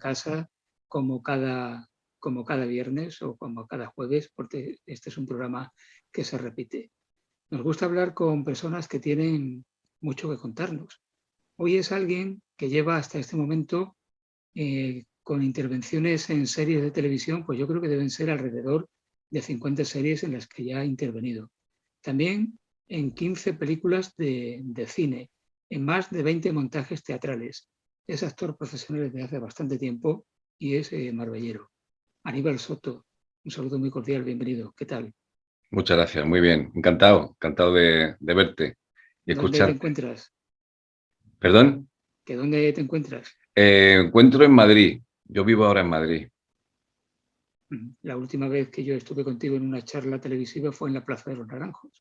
casa como cada viernes o como cada jueves, porque este es un programa que se repite. Nos gusta hablar con personas que tienen mucho que contarnos. Hoy es alguien que lleva hasta este momento con intervenciones en series de televisión, pues yo creo que deben ser alrededor de 50 series en las que ya ha intervenido. También en 15 películas de cine, en más de 20 montajes teatrales. Es actor profesional desde hace bastante tiempo y es marbellero. Aníbal Soto, un saludo muy cordial, bienvenido. ¿Qué tal? Muchas gracias, muy bien. Encantado de verte y ¿Dónde te escucharte. encuentras? ¿Perdón? ¿Que dónde te encuentras? Encuentro en Madrid. Yo vivo ahora en Madrid. La última vez que yo estuve contigo en una charla televisiva fue en la Plaza de los Naranjos,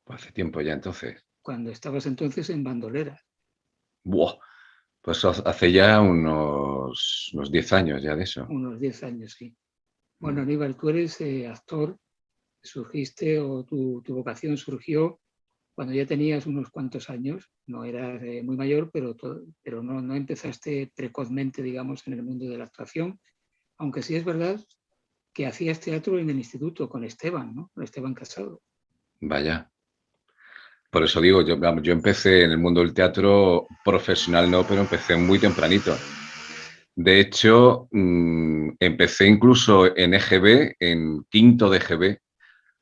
Pues hace tiempo ya entonces. cuando estabas entonces en Bandolera. Buah, pues hace ya unos 10 años ya de eso. Unos 10 años, sí. Bueno, Mm. Aníbal, tú eres actor, surgiste o tu vocación surgió cuando ya tenías unos cuantos años, no eras muy mayor, pero no empezaste precozmente, digamos, en el mundo de la actuación, aunque sí es verdad que hacías teatro en el instituto con Esteban, ¿no? Con Esteban Casado. Vaya. Por eso digo, vamos, yo empecé en el mundo del teatro profesional, no, pero empecé muy tempranito. De hecho, empecé incluso en EGB, en quinto de EGB,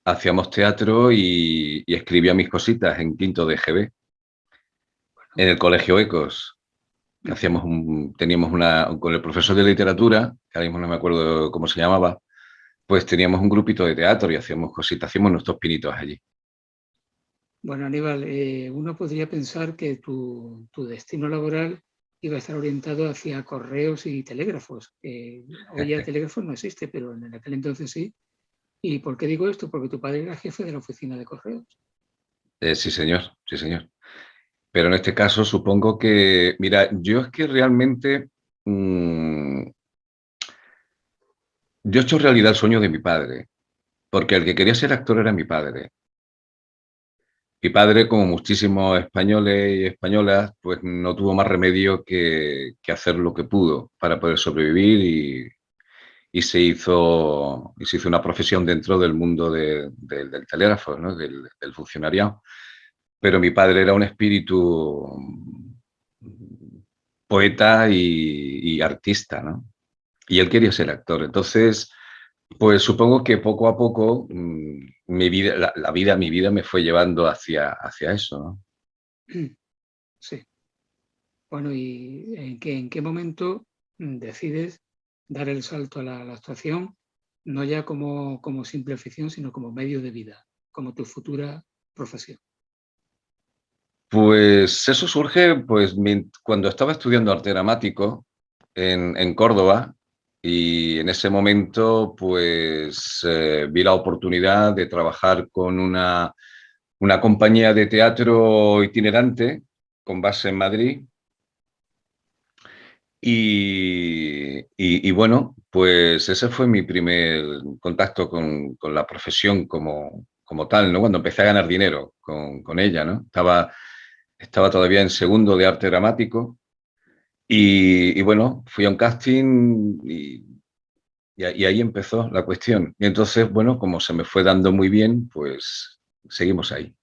hacíamos teatro y escribía mis cositas en quinto de EGB, en el Colegio Ecos. Ujú. Teníamos con el profesor de literatura, que ahora mismo no me acuerdo cómo se llamaba, pues teníamos un grupito de teatro y hacíamos cositas, hacíamos nuestros pinitos allí. Bueno, Aníbal, uno podría pensar que tu destino laboral iba a estar orientado hacia correos y telégrafos. Hoy ya telégrafos no existe, pero en aquel entonces sí. ¿Y por qué digo esto? Porque tu padre era jefe de la oficina de correos. Sí, señor, sí, señor. Pero en este caso supongo que, mira, yo es que realmente, yo he hecho realidad el sueño de mi padre, porque el que quería ser actor era mi padre. Mi padre, como muchísimos españoles y españolas, pues no tuvo más remedio que hacer lo que pudo para poder sobrevivir y se hizo una profesión dentro del mundo del telégrafo, ¿no? Del funcionariado. Pero mi padre era un espíritu poeta y artista, ¿no? Y él quería ser actor. Entonces, pues supongo que poco a poco mi vida, mi vida me fue llevando hacia eso, ¿no? Sí. Bueno, ¿y en qué momento decides dar el salto a la actuación, no ya como simple afición, sino como medio de vida, como tu futura profesión? Pues eso surge pues, cuando estaba estudiando arte dramático en Córdoba y en ese momento pues vi la oportunidad de trabajar con una compañía de teatro itinerante con base en Madrid y bueno, pues ese fue mi primer contacto con la profesión como tal, ¿no? Cuando empecé a ganar dinero con ella, ¿no? Estaba todavía en segundo de arte dramático y bueno, fui a un casting y ahí empezó la cuestión. Y entonces, bueno, como se me fue dando muy bien, pues seguimos ahí.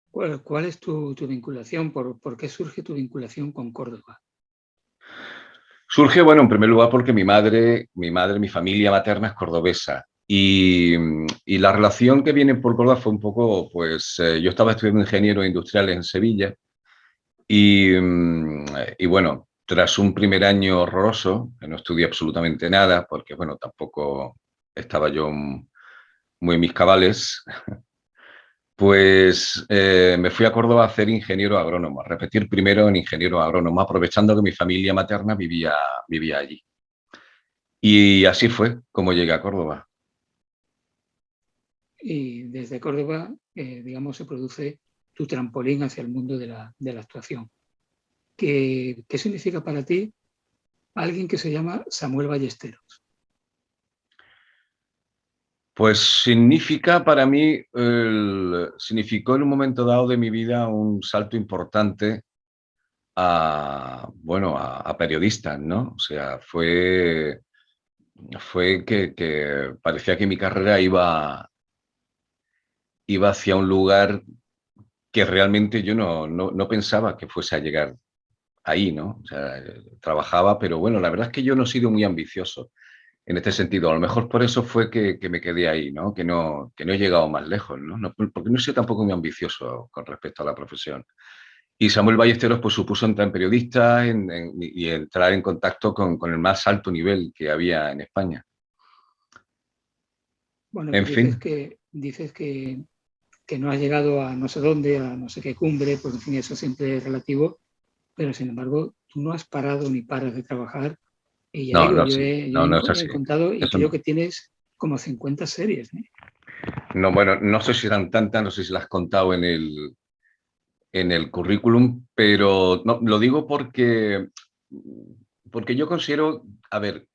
¿Cuál es tu vinculación? ¿Por qué surge tu vinculación con Córdoba? Surge, bueno, en primer lugar porque mi familia materna es cordobesa. Y la relación que viene por Córdoba fue un poco, pues yo estaba estudiando ingeniero industrial en Sevilla y bueno, tras un primer año horroroso, que no estudié absolutamente nada, porque bueno, tampoco estaba yo muy en mis cabales, pues me fui a Córdoba a hacer ingeniero agrónomo, a repetir primero en ingeniero agrónomo, aprovechando que mi familia materna vivía allí. Y así fue como llegué a Córdoba. Y desde Córdoba, digamos, se produce tu trampolín hacia el mundo de la actuación. ¿Qué significa para ti alguien que se llama Samuel Ballesteros? Pues significa para mí, significó en un momento dado de mi vida un salto importante bueno, a periodistas, ¿no? O sea, fue que parecía que mi carrera iba hacia un lugar que realmente yo no pensaba que fuese a llegar ahí, ¿no? O sea, trabajaba, pero bueno, la verdad es que yo no he sido muy ambicioso en este sentido. A lo mejor por eso fue que me quedé ahí, ¿no? Que no he llegado más lejos, ¿no? Porque no soy tampoco muy ambicioso con respecto a la profesión. Y Samuel Ballesteros pues supuso entrar en periodista y entrar en contacto con el más alto nivel que había en España. Bueno, En fin, dices que no has llegado a no sé dónde, a no sé qué cumbre, porque en fin, eso siempre es relativo, pero sin embargo, tú no has parado ni paras de trabajar. Y ya no, digo, no, sí, no, no es he así. contado y Eso creo no. que tienes como 50 series, ¿eh? No, bueno, no sé si eran tantas, no sé si las has contado en el currículum, pero no, lo digo porque yo considero, a ver,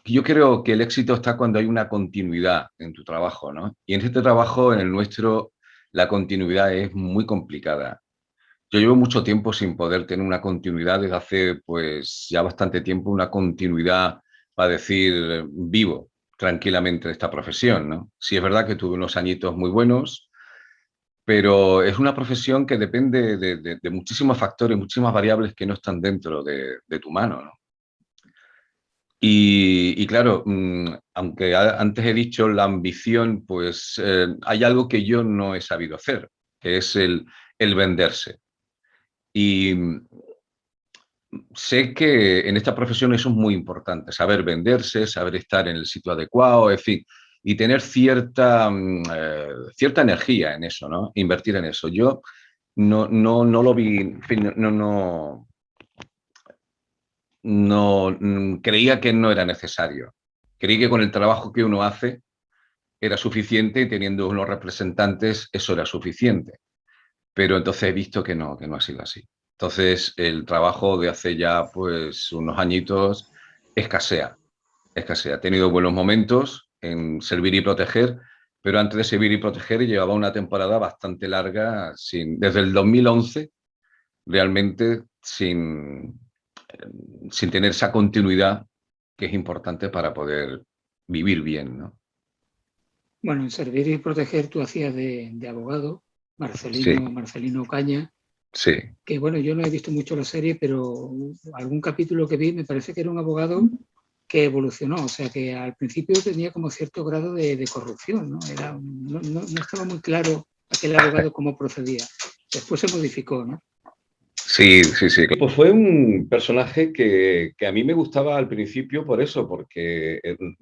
yo creo que el éxito está cuando hay una continuidad en tu trabajo, ¿no? Y en este trabajo, en el nuestro, la continuidad es muy complicada. Yo llevo mucho tiempo sin poder tener una continuidad desde hace, pues, ya bastante tiempo, una continuidad para decir vivo tranquilamente de esta profesión, ¿no? Sí es verdad que tuve unos añitos muy buenos, pero es una profesión que depende de muchísimos factores, muchísimas variables que no están dentro de tu mano, ¿no? Y claro, aunque antes he dicho la ambición, pues hay algo que yo no he sabido hacer, que es el venderse. Y sé que en esta profesión eso es muy importante, saber venderse, saber estar en el sitio adecuado, en fin, y tener cierta energía en eso, ¿no? Invertir en eso. Yo no lo vi, en fin, creía que no era necesario. Creí que con el trabajo que uno hace era suficiente y teniendo unos representantes eso era suficiente. Pero entonces he visto que no ha sido así. Entonces el trabajo de hace ya pues unos añitos escasea, escasea. He tenido buenos momentos en servir y proteger, pero antes de servir y proteger llevaba una temporada bastante larga, desde el 2011, realmente sin tener esa continuidad que es importante para poder vivir bien, ¿no? Bueno, en Servir y Proteger tú hacías de abogado, Sí, Marcelino Caña, sí. que bueno, yo no he visto mucho la serie, pero algún capítulo que vi me parece que era un abogado que evolucionó, o sea que al principio tenía como cierto grado de corrupción, ¿no? No estaba muy claro aquel abogado cómo procedía. Después se modificó, ¿no? Sí, sí, sí. Pues fue un personaje que a mí me gustaba al principio por eso, porque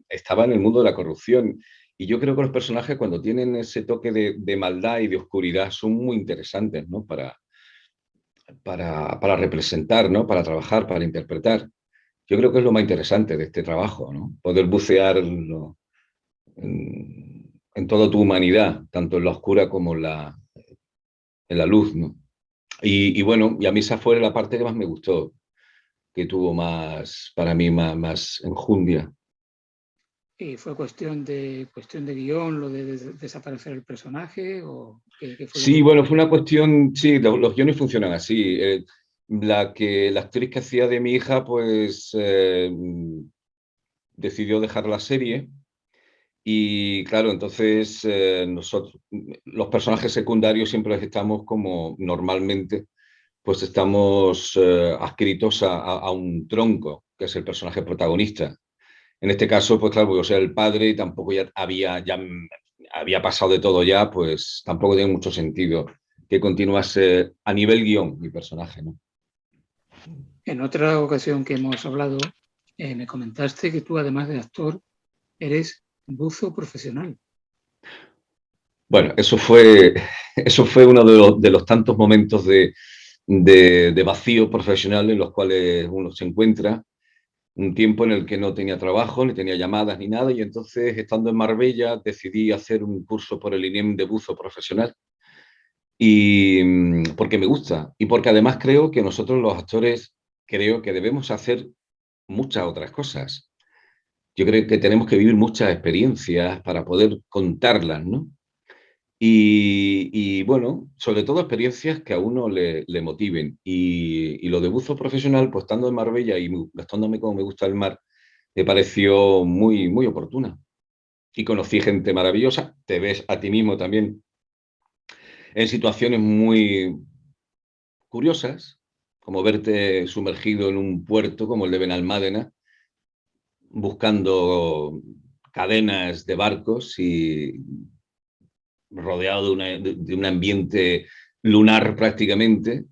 estaba en el mundo de la corrupción. Y yo creo que los personajes cuando tienen ese toque de maldad y de oscuridad son muy interesantes, ¿no? Para representar, ¿no? Para trabajar, para interpretar. Yo creo que es lo más interesante de este trabajo, ¿no? Poder bucear en toda tu humanidad, tanto en la oscura como en la luz, ¿no? Y bueno, y a mí esa fue la parte que más me gustó, que tuvo más, para mí, más enjundia. Y fue cuestión de guión, lo de desaparecer el personaje, o qué fue lo que Sí, bueno, ocurrió. fue una cuestión, sí, los guiones funcionan así. La actriz que hacía de mi hija, pues decidió dejar la serie y claro, entonces nosotros, los personajes secundarios siempre estamos como normalmente, pues estamos adscritos a un tronco, que es el personaje protagonista. En este caso, pues claro, porque yo soy el padre y tampoco había pasado de todo ya, pues tampoco tiene mucho sentido que continuase a nivel guión mi personaje, ¿no? En otra ocasión que hemos hablado, me comentaste que tú, además de actor, eres buzo profesional. Bueno, eso fue uno de los tantos momentos de vacío profesional en los cuales uno se encuentra. Un tiempo en el que no tenía trabajo, ni tenía llamadas, ni nada, y entonces, estando en Marbella, decidí hacer un curso por el INEM de buzo profesional. Y porque me gusta y porque además creo que nosotros los actores creo que debemos hacer muchas otras cosas. Yo creo que tenemos que vivir muchas experiencias para poder contarlas, ¿no? Y bueno, sobre todo experiencias que a uno le motiven. Y lo de buzo profesional, pues estando en Marbella y gastándome como me gusta el mar, me pareció muy, muy oportuna. Y conocí gente maravillosa, te ves a ti mismo también en situaciones muy curiosas, como verte sumergido en un puerto como el de Benalmádena, buscando cadenas de barcos y rodeado de un ambiente lunar prácticamente,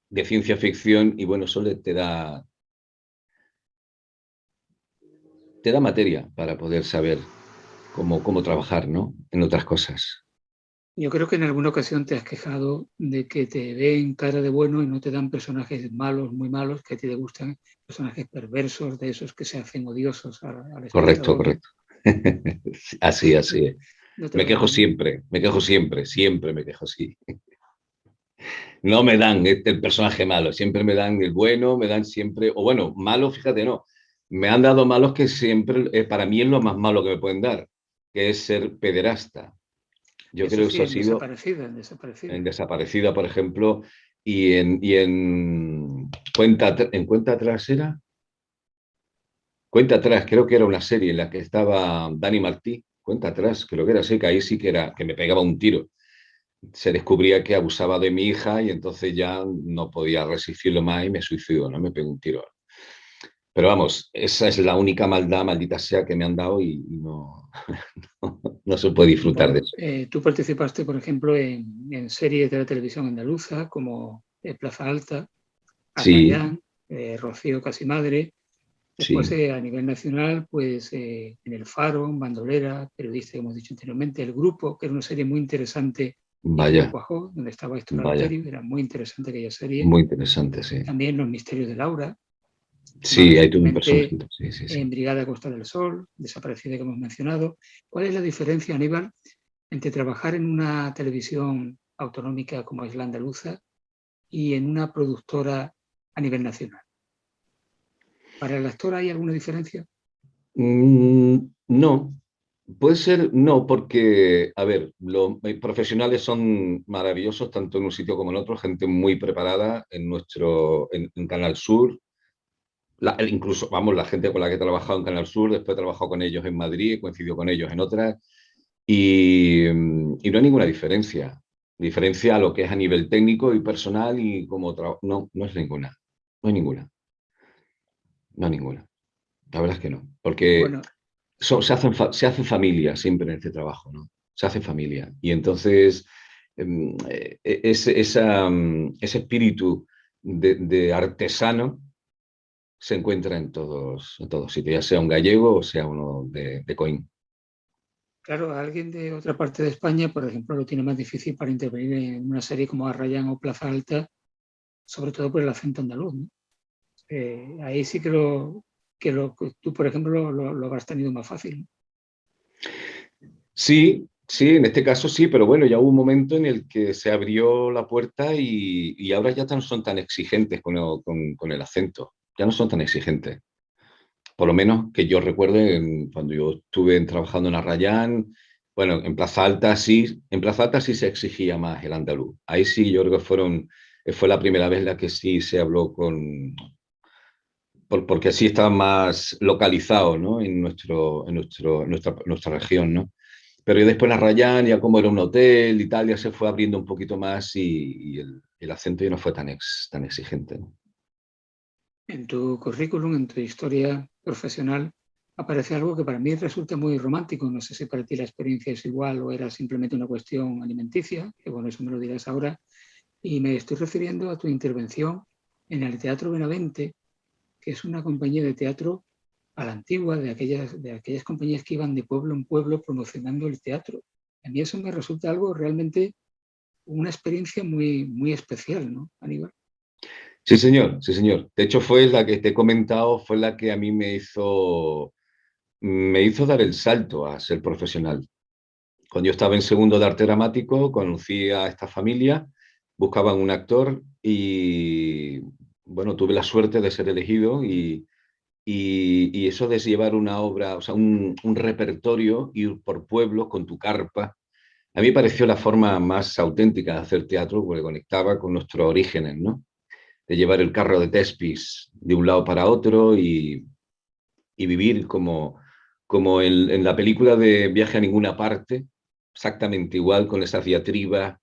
de ciencia ficción, y bueno, eso te da materia para poder saber cómo trabajar, ¿no? En otras cosas. Yo creo que en alguna ocasión te has quejado de que te ven cara de bueno y no te dan personajes malos, muy malos, que a ti te gustan, personajes perversos, de esos que se hacen odiosos al Correcto, espectador, ¿no? correcto. Así, así es. No te lo dan, ¿no? Me quejo siempre, siempre me quejo, sí. No me dan el personaje malo, siempre me dan el bueno, me dan siempre, o bueno, malo, fíjate, no. Me han dado malos que siempre, para mí es lo más malo que me pueden dar, que es ser pederasta. Yo Eso creo que sí, eso ha sido en en desaparecida. Desaparecida, por ejemplo, y en Cuenta Atrás era. Cuenta Atrás, creo que era una serie en la que estaba Dani Martí. Cuenta Atrás, creo que era así, que ahí sí que era, que me pegaba un tiro. Se descubría que abusaba de mi hija y entonces ya no podía resistirlo más y me suicido, ¿no? Me pegó un tiro. Pero vamos, esa es la única maldad, maldita sea, que me han dado y no, no se puede disfrutar de Bueno, eso. tú participaste, por ejemplo, en series de la televisión andaluza como Plaza Alta, Sí, Arrayán, Rocío Casimadre. Después, sí, a nivel nacional, pues en El Faro, Bandolera, Periodista, que hemos dicho anteriormente, El Grupo, que era una serie muy interesante y que me vaya, cuajó, donde estaba Héctor vaya, Alterio, era muy interesante aquella serie. muy interesante, sí. También Los Misterios de Laura, más Sí, ahí tuve un recientemente personajito, sí, sí, sí. en Brigada Costa del Sol, desaparecida que hemos mencionado. ¿Cuál es la diferencia, Aníbal, entre trabajar en una televisión autonómica como es la andaluza y en una productora a nivel nacional? ¿Para el actor hay alguna diferencia? No, puede ser no, porque, a ver, los profesionales son maravillosos tanto en un sitio como en otro, gente muy preparada en Canal Sur. Incluso, vamos, la gente con la que he trabajado en Canal Sur, después he trabajado con ellos en Madrid, he coincidido con ellos en otras, y no hay ninguna diferencia. Diferencia a lo que es a nivel técnico y personal y como trabajo. No, no es ninguna. No hay ninguna. No hay ninguna. La verdad es que no. Porque Bueno, se hace familia siempre en este trabajo, ¿no? Se hace familia. Y entonces, ese espíritu de artesano se encuentra en todos sitios, ya sea un gallego o sea uno de Coín. claro, alguien de otra parte de España, por ejemplo, lo tiene más difícil para intervenir en una serie como Arrayán o Plaza Alta, sobre todo por el acento andaluz, ¿no? Ahí sí que tú, por ejemplo, lo habrás tenido más fácil, ¿no? Sí, sí, en este caso sí, pero bueno, ya hubo un momento en el que se abrió la puerta y ahora ya no son tan exigentes con el acento, ya no son tan exigentes. Por lo menos que yo recuerde cuando yo estuve trabajando en Arrayán, bueno, en Plaza Alta sí se exigía más el andaluz. Ahí sí yo creo que fue la primera vez la que sí se habló porque sí estaba más localizado, ¿no? En nuestra región, ¿no? Pero ya después en Arrayán, ya como era un hotel y tal, ya se fue abriendo un poquito más y el acento ya no fue tan exigente, ¿no? En tu currículum, en tu historia profesional, aparece algo que para mí resulta muy romántico. No sé si para ti la experiencia es igual o era simplemente una cuestión alimenticia, que bueno, eso me lo dirás ahora. Y me estoy refiriendo a tu intervención en el Teatro Benavente, que es una compañía de teatro a la antigua, de aquellas compañías que iban de pueblo en pueblo promocionando el teatro. A mí eso me resulta algo realmente, una experiencia muy, muy especial, ¿no, Aníbal? Sí, señor, sí, señor. De hecho, fue la que te he comentado, fue la que a mí me hizo dar el salto a ser profesional. Cuando yo estaba en segundo de arte dramático, conocí a esta familia, buscaban un actor y, bueno, tuve la suerte de ser elegido y eso de llevar una obra, o sea, un repertorio, ir por pueblos con tu carpa. A mí me pareció la forma más auténtica de hacer teatro porque conectaba con nuestros orígenes, ¿no? De llevar el carro de Thespis de un lado para otro y vivir como en la película de Viaje a ninguna parte, exactamente igual, con esas diatribas,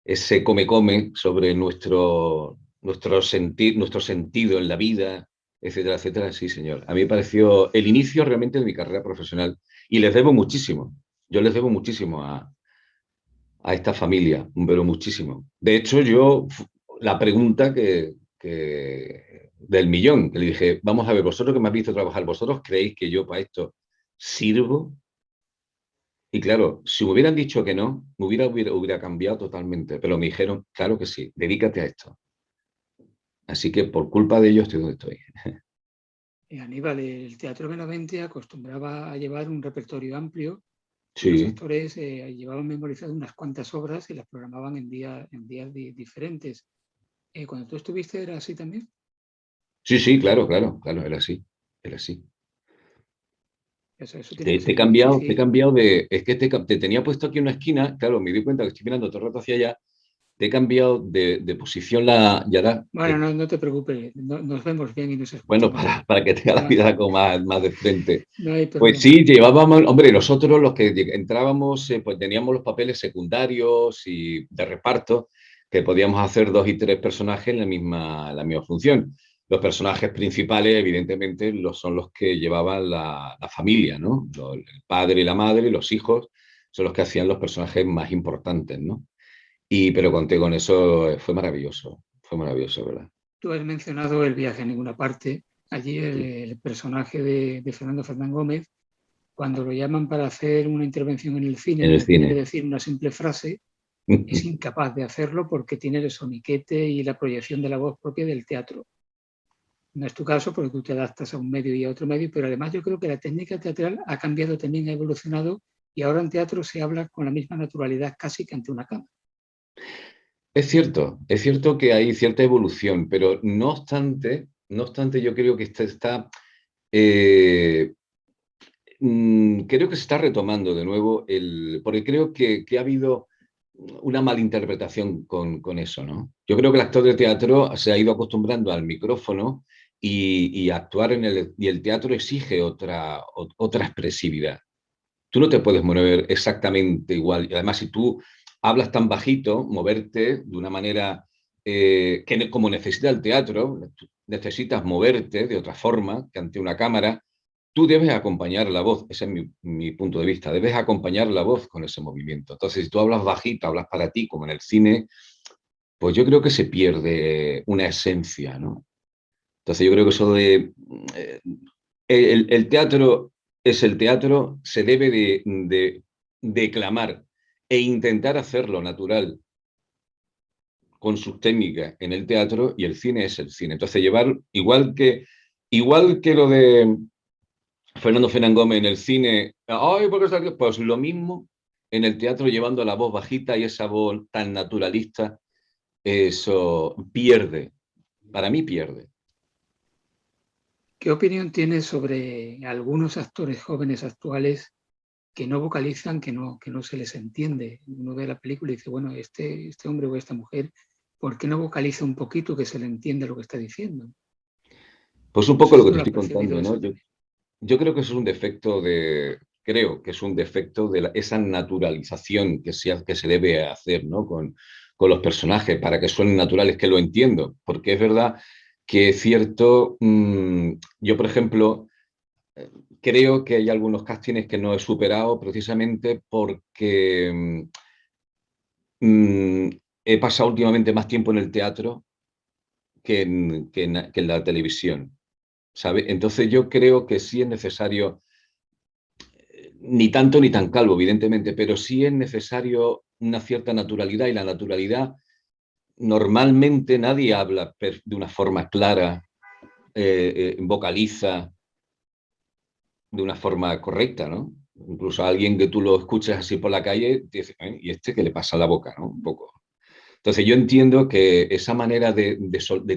ese come-come sobre nuestro sentido en la vida, etcétera, etcétera. Sí, señor. A mí me pareció el inicio realmente de mi carrera profesional y les debo muchísimo. Yo les debo muchísimo a esta familia, pero muchísimo. De hecho, la pregunta del millón, que le dije, vamos a ver, vosotros que me habéis visto trabajar, ¿vosotros creéis que yo para esto sirvo? Y claro, si me hubieran dicho que no, hubiera cambiado totalmente, pero me dijeron, claro que sí, dedícate a esto. Así que por culpa de ellos estoy donde estoy. Aníbal, el Teatro Benavente acostumbraba a llevar un repertorio amplio y los Sí, actores llevaban memorizadas unas cuantas obras y las programaban en días diferentes. Cuando tú estuviste, ¿era así también? sí, sí, claro, claro, claro, era así, era así. Eso tiene Te, que te he ser muy cambiado, te he difícil. cambiado de, es que te tenía puesto aquí en una esquina, claro, me di cuenta que estoy mirando todo el rato hacia allá, te he cambiado de posición y ahora, Bueno, no, no te preocupes, nos vemos bien y nos bueno, escuchamos bien. para que tenga la No, mirada como más de frente. no hay Pues problema. sí, llevábamos, hombre, nosotros los que entrábamos, pues teníamos los papeles secundarios y de reparto, que podíamos hacer dos y tres personajes en la misma función. Los personajes principales, evidentemente, son los que llevaban la familia, ¿no? El padre y la madre, los hijos, son los que hacían los personajes más importantes, ¿no? Pero conté con eso, fue maravilloso, ¿verdad? Tú has mencionado el viaje a ninguna parte. Allí Sí. el personaje de Fernando Fernán Gómez, cuando lo llaman para hacer una intervención en el cine En el donde tiene que cine. decir una simple frase, es incapaz de hacerlo porque tiene el soniquete y la proyección de la voz propia del teatro. No es tu caso porque tú te adaptas a un medio y a otro medio, pero además yo creo que la técnica teatral ha cambiado también, ha evolucionado y ahora en teatro se habla con la misma naturalidad casi que ante una cámara. Es cierto que hay cierta evolución, pero no obstante, yo creo que eh, creo que se está retomando de nuevo porque creo que ha habido una malinterpretación con eso, ¿no? Yo creo que el actor de teatro se ha ido acostumbrando al micrófono y actuar y el teatro exige otra expresividad. Tú no te puedes mover exactamente igual. Y además, si tú hablas tan bajito, moverte de una manera como necesita el teatro, necesitas moverte de otra forma que ante una cámara, tú debes acompañar la voz. Ese es mi punto de vista. Debes acompañar la voz con ese movimiento. Entonces, si tú hablas bajito, hablas para ti, como en el cine, pues yo creo que se pierde una esencia, ¿no? Entonces, yo creo que eso eh, el teatro es el teatro, se debe de declamar e intentar hacerlo natural con sus técnicas en el teatro y el cine es el cine. Entonces, llevar, igual que lo de Fernando Fernán Gómez en el cine, ay, ¿por qué salió? Pues lo mismo en el teatro llevando la voz bajita y esa voz tan naturalista, eso pierde, para mí pierde. ¿Qué opinión tienes sobre algunos actores jóvenes actuales que no vocalizan, que no se les entiende? Uno ve la película y dice, bueno, este hombre o esta mujer, ¿por qué no vocaliza un poquito que se le entienda lo que está diciendo? Pues un No poco sé lo si que tú te lo has estoy percibido contando, ¿no? eso Yo, también. Yo creo que es un defecto creo que es un defecto de esa naturalización que se debe hacer, ¿no? Con los personajes para que suenen naturales, que lo entiendo, porque es verdad que es cierto, yo por ejemplo, creo que hay algunos castings que no he superado precisamente porque mm, he pasado últimamente más tiempo en el teatro que en la televisión, ¿sabe? Entonces yo creo que sí es necesario ni tanto ni tan calvo, evidentemente, pero sí es necesario una cierta naturalidad y la naturalidad normalmente nadie habla de una forma clara, vocaliza de una forma correcta, ¿no? Incluso a alguien que tú lo escuches así por la calle, te dice, ¿y este qué le pasa a la boca, ¿no? Un poco. Entonces yo entiendo que esa manera de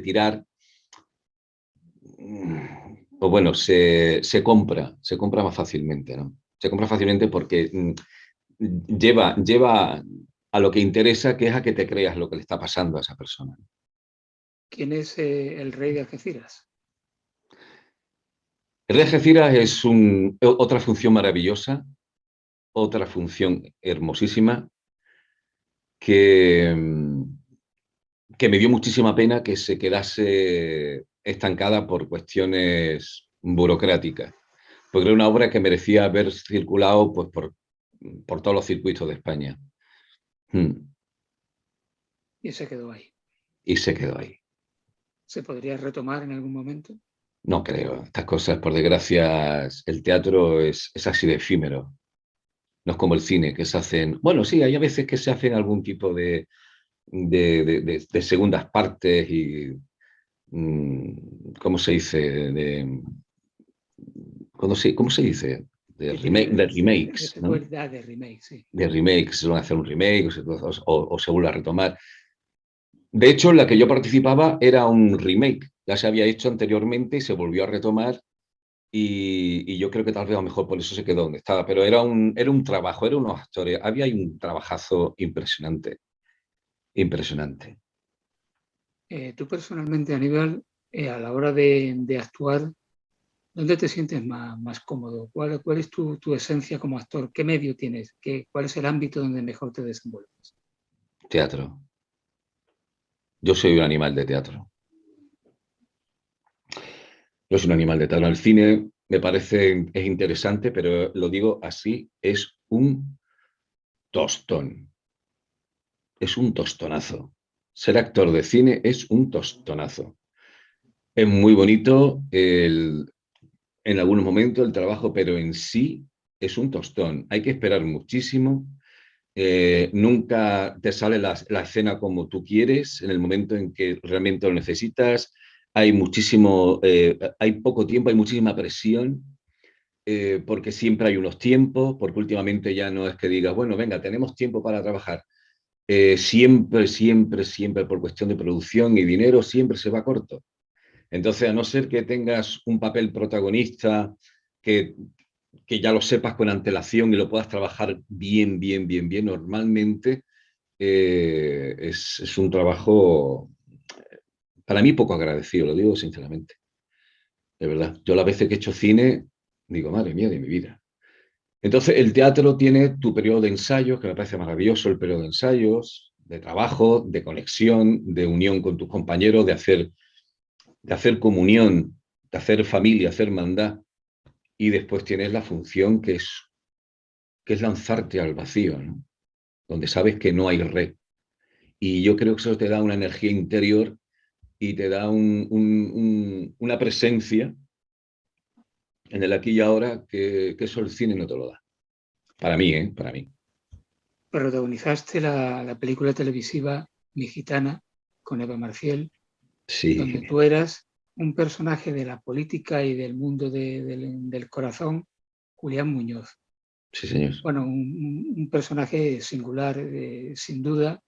tirar, pues bueno, se compra más fácilmente, ¿no? Se compra fácilmente porque lleva a lo que interesa, que es a que te creas lo que le está pasando a esa persona. ¿Quién es el rey de Algeciras? El de Algeciras es otra función maravillosa, otra función hermosísima, que, que me dio muchísima pena que se quedase estancada por cuestiones burocráticas, porque era una obra que merecía haber circulado pues, por todos los circuitos de España. Y se quedó ahí. Y se quedó ahí. ¿Se podría retomar en algún momento? No creo. Estas cosas, por desgracia, el teatro es así de efímero. No es como el cine, que se hacen... Bueno, sí, hay a veces que se hacen algún tipo de segundas partes y... ¿Cómo se dice? ¿Cómo se dice? De De remakes, ¿no? secuela, de remake, sí. De remakes, se van a hacer un remake o se vuelve a retomar. De hecho, la que yo participaba era un remake. Ya se había hecho anteriormente y se volvió a retomar. Y yo creo que tal vez a lo mejor por eso se quedó donde estaba. Pero era un trabajo, eran unos actores. Había ahí un trabajazo impresionante. Impresionante. Tú personalmente, Aníbal, a la hora de actuar, ¿dónde te sientes más cómodo? ¿Cuál es tu esencia como actor? ¿Qué medio tienes? ¿Cuál es el ámbito donde mejor te desenvuelves? Teatro. Yo soy un animal de teatro. Yo soy un animal de teatro. El cine me parece es interesante, pero lo digo así, es un tostón. Es un tostonazo. Ser actor de cine es un tostonazo. Es muy bonito en algunos momentos el trabajo, pero en sí es un tostón. Hay que esperar muchísimo. Nunca te sale la escena como tú quieres, en el momento en que realmente lo necesitas. Hay poco tiempo, hay muchísima presión, porque siempre hay unos tiempos, porque últimamente ya no es que digas, bueno, venga, tenemos tiempo para trabajar. Siempre, por cuestión de producción y dinero, siempre se va corto. Entonces, a no ser que tengas un papel protagonista que, que ya lo sepas con antelación y lo puedas trabajar bien, normalmente es un trabajo para mí poco agradecido, lo digo sinceramente, de verdad. Yo las veces que he hecho cine, digo, madre mía de mi vida. Entonces, el teatro tiene tu periodo de ensayos, que me parece maravilloso el periodo de ensayos, de trabajo, de conexión, de unión con tus compañeros, de hacer comunión, de hacer familia, hacer hermandad. Y después tienes la función que es lanzarte al vacío, ¿no? Donde sabes que no hay red. Y yo creo que eso te da una energía interior y te da una presencia en el aquí y ahora que eso el cine no te lo da. Para mí, ¿eh? Para mí. Protagonizaste la película televisiva Mi Gitana con Eva Marciel, donde Sí, tú eras un personaje de la política y del mundo del corazón, Julián Muñoz. sí, señor. Bueno, un personaje singular, sin duda,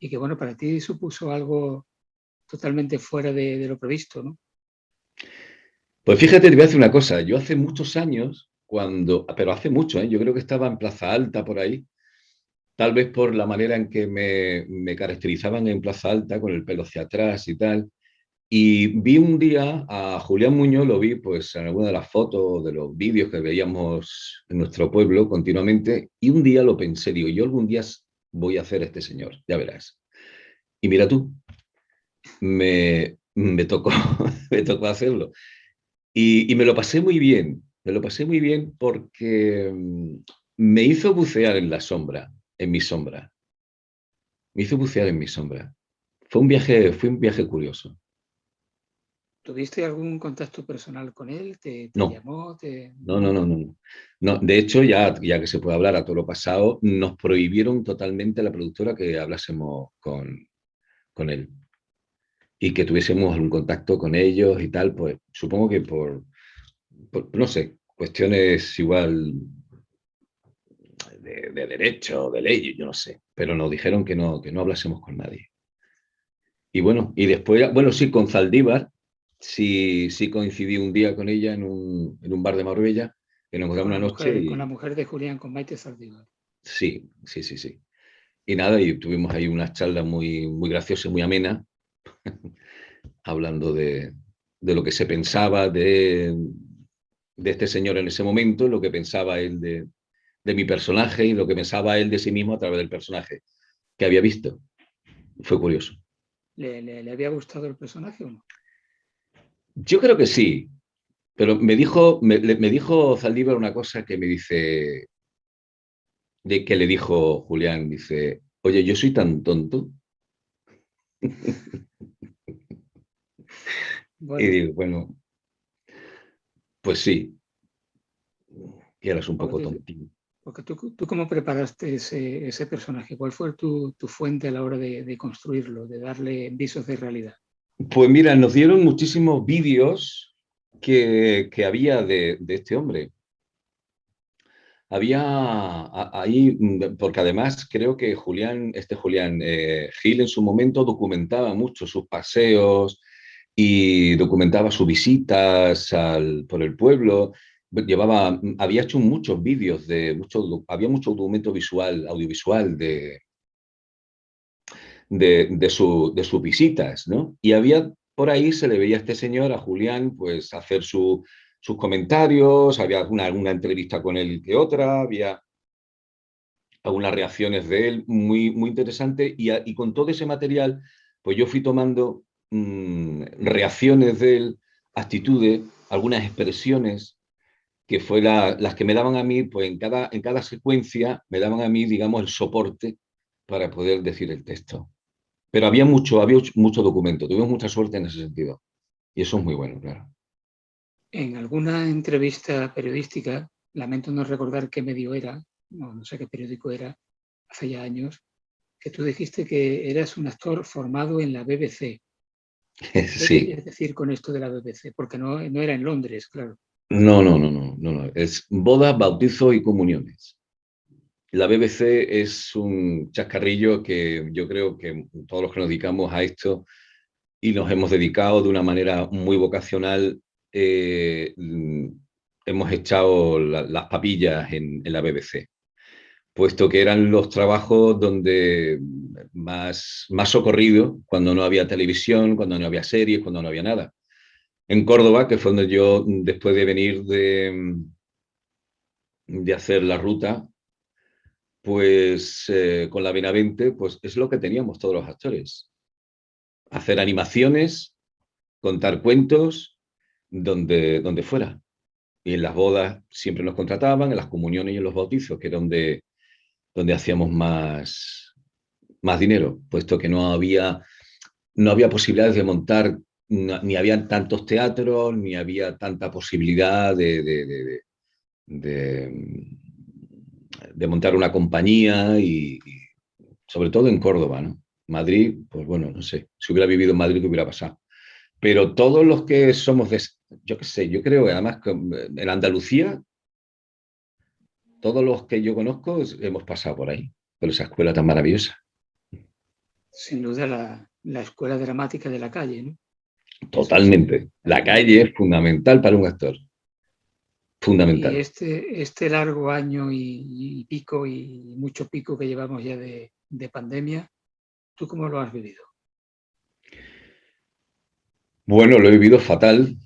y que bueno, para ti supuso algo totalmente fuera de lo previsto, ¿no? Pues fíjate, te voy a decir una cosa. Yo hace muchos años, pero hace mucho, ¿eh? Yo creo que estaba en Plaza Alta por ahí, tal vez por la manera en que me caracterizaban en Plaza Alta, con el pelo hacia atrás y tal. Y vi un día a Julián Muñoz, lo vi pues en alguna de las fotos, de los vídeos que veíamos en nuestro pueblo continuamente, y un día lo pensé, digo, yo algún día voy a hacer este señor, ya verás. Y mira tú, me tocó, me tocó hacerlo. Y me lo pasé muy bien, me lo pasé muy bien porque me hizo bucear en la sombra, en mi sombra, me hizo bucear en mi sombra. Fue un viaje curioso. ¿Tuviste algún contacto personal con él? ¿Te No, llamó? no. No, de hecho, ya que se puede hablar a todo lo pasado, nos prohibieron totalmente la productora que hablásemos con él y que tuviésemos algún contacto con ellos y tal, pues supongo que no sé, cuestiones igual de derecho, de ley, yo no sé, pero nos dijeron que no hablásemos con nadie. Y bueno, y después, bueno, sí, con Zaldívar, sí coincidí un día con ella en un bar de Marbella, que nos encontramos una noche Con la y mujer de Julián, con Maite Saldívar. Sí, sí, sí, sí. Y nada, y tuvimos ahí unas charlas muy graciosas, muy amenas, hablando de lo que se pensaba de este señor en ese momento, lo que pensaba él de mi personaje y lo que pensaba él de sí mismo a través del personaje que había visto. Fue curioso. ¿Le había gustado el personaje o no? Yo creo que sí, pero me dijo Zaldívar una cosa que me dice, de que le dijo Julián, dice, oye, yo soy tan tonto. Y Bueno, digo, bueno, pues sí, que eras un poco porque, tontín. porque tú cómo preparaste ese personaje, ¿cuál fue tu fuente a la hora de construirlo, de darle visos de realidad? Pues mira, nos dieron muchísimos vídeos que había de este hombre. Había ahí, porque además creo que Julián Gil en su momento documentaba mucho sus paseos y documentaba sus visitas por el pueblo. Había hecho muchos vídeos había mucho documento audiovisual de sus visitas, ¿no? Y había por ahí, se le veía a este señor, a Julián, pues hacer sus comentarios, había alguna entrevista con él que otra, había algunas reacciones de él muy interesantes y con todo ese material, pues yo fui tomando reacciones de él, actitudes, algunas expresiones que fue las que me daban a mí, pues en cada secuencia me daban a mí, digamos, el soporte para poder decir el texto. Pero había mucho documento, tuvimos mucha suerte en ese sentido. Y eso es muy bueno, claro. En alguna entrevista periodística, lamento no recordar qué medio era, no sé qué periódico era, hace ya años, que tú dijiste que eras un actor formado en la BBC. ¿Qué Sí. querías decir con esto de la BBC? Porque no era en Londres, claro. No. Es bodas, bautizos y comuniones. La BBC es un chascarrillo que yo creo que todos los que nos dedicamos a esto y nos hemos dedicado de una manera muy vocacional, eh, hemos echado las papillas en la BBC, puesto que eran los trabajos donde más socorrido, cuando no había televisión, cuando no había series, cuando no había nada. En Córdoba, que fue donde yo, después de venir de hacer la ruta, pues con la Benavente, pues es lo que teníamos todos los actores. Hacer animaciones, contar cuentos, donde fuera. Y en las bodas siempre nos contrataban, en las comuniones y en los bautizos, que era donde hacíamos más dinero, puesto que no había posibilidades de montar, ni había tantos teatros, ni había tanta posibilidad de, de montar una compañía y sobre todo en Córdoba, ¿no? Madrid, pues bueno, no sé, si hubiera vivido en Madrid, ¿qué hubiera pasado? Pero todos los que somos yo qué sé, yo creo que además en Andalucía, todos los que yo conozco hemos pasado por ahí, por esa escuela tan maravillosa. Sin duda la escuela dramática de la calle, ¿no? Eso es Totalmente. La calle es fundamental para un actor. y Fundamental. este largo año y pico y mucho pico que llevamos ya de pandemia, ¿tú cómo lo has vivido? Bueno, lo he vivido fatal,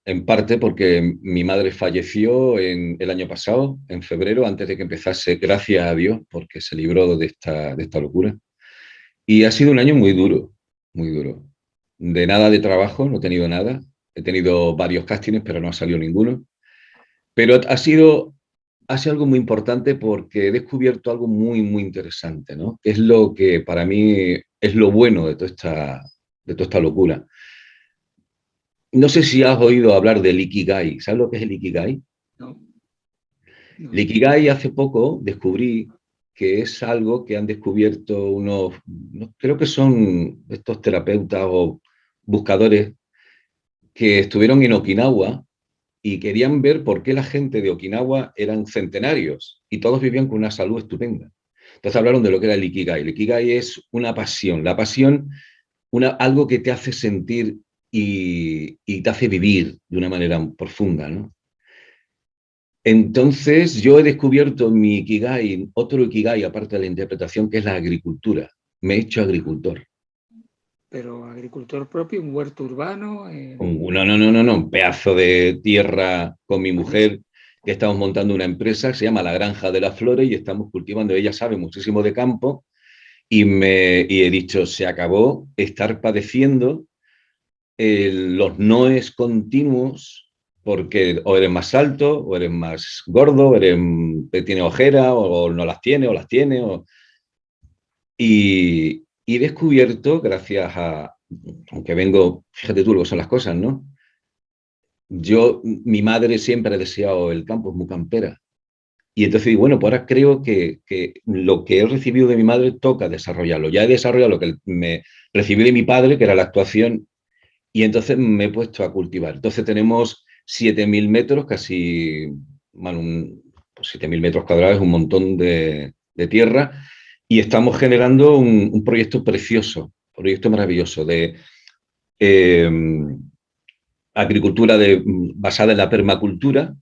en parte porque mi madre falleció el año pasado, en febrero, antes de que empezase, gracias a Dios, porque se libró de esta locura. Y ha sido un año muy duro, muy duro. De nada de trabajo, no he tenido nada. He tenido varios castings, pero no ha salido ninguno. Pero ha sido algo muy importante porque he descubierto algo muy interesante, ¿no? Es lo que para mí es lo bueno de toda esta locura. No sé si has oído hablar del Ikigai. ¿Sabes lo que es el Ikigai? No, no, El Ikigai hace poco descubrí que es algo que han descubierto creo que son estos terapeutas o buscadores que estuvieron en Okinawa y querían ver por qué la gente de Okinawa eran centenarios y todos vivían con una salud estupenda. Entonces hablaron de lo que era el Ikigai. El Ikigai es una pasión. La pasión, algo que te hace sentir y te hace vivir de una manera profunda, ¿no? Entonces yo he descubierto mi Ikigai, otro Ikigai aparte de la interpretación, que es la agricultura. Me he hecho agricultor. Pero agricultor propio, un huerto urbano. No, un pedazo de tierra con mi Buenísimo. mujer, que estamos montando una empresa que se llama La Granja de las Flores y estamos cultivando. Ella sabe muchísimo de campo y he dicho, se acabó estar padeciendo los noes continuos, porque o eres más alto, o eres más gordo, o tienes ojera, o no las tiene, o las tiene. Y he descubierto, gracias a, aunque vengo, fíjate tú lo que son las cosas, ¿no? Mi madre siempre ha deseado el campo, es muy campera. Y entonces digo, bueno, pues ahora creo que lo que he recibido de mi madre toca desarrollarlo. Ya he desarrollado lo que me recibí de mi padre, que era la actuación, y entonces me he puesto a cultivar. Entonces tenemos 7.000 metros, casi, bueno, 7.000 metros cuadrados, un montón de tierra, y estamos generando un proyecto precioso, un proyecto maravilloso de eh, agricultura basada en la permacultura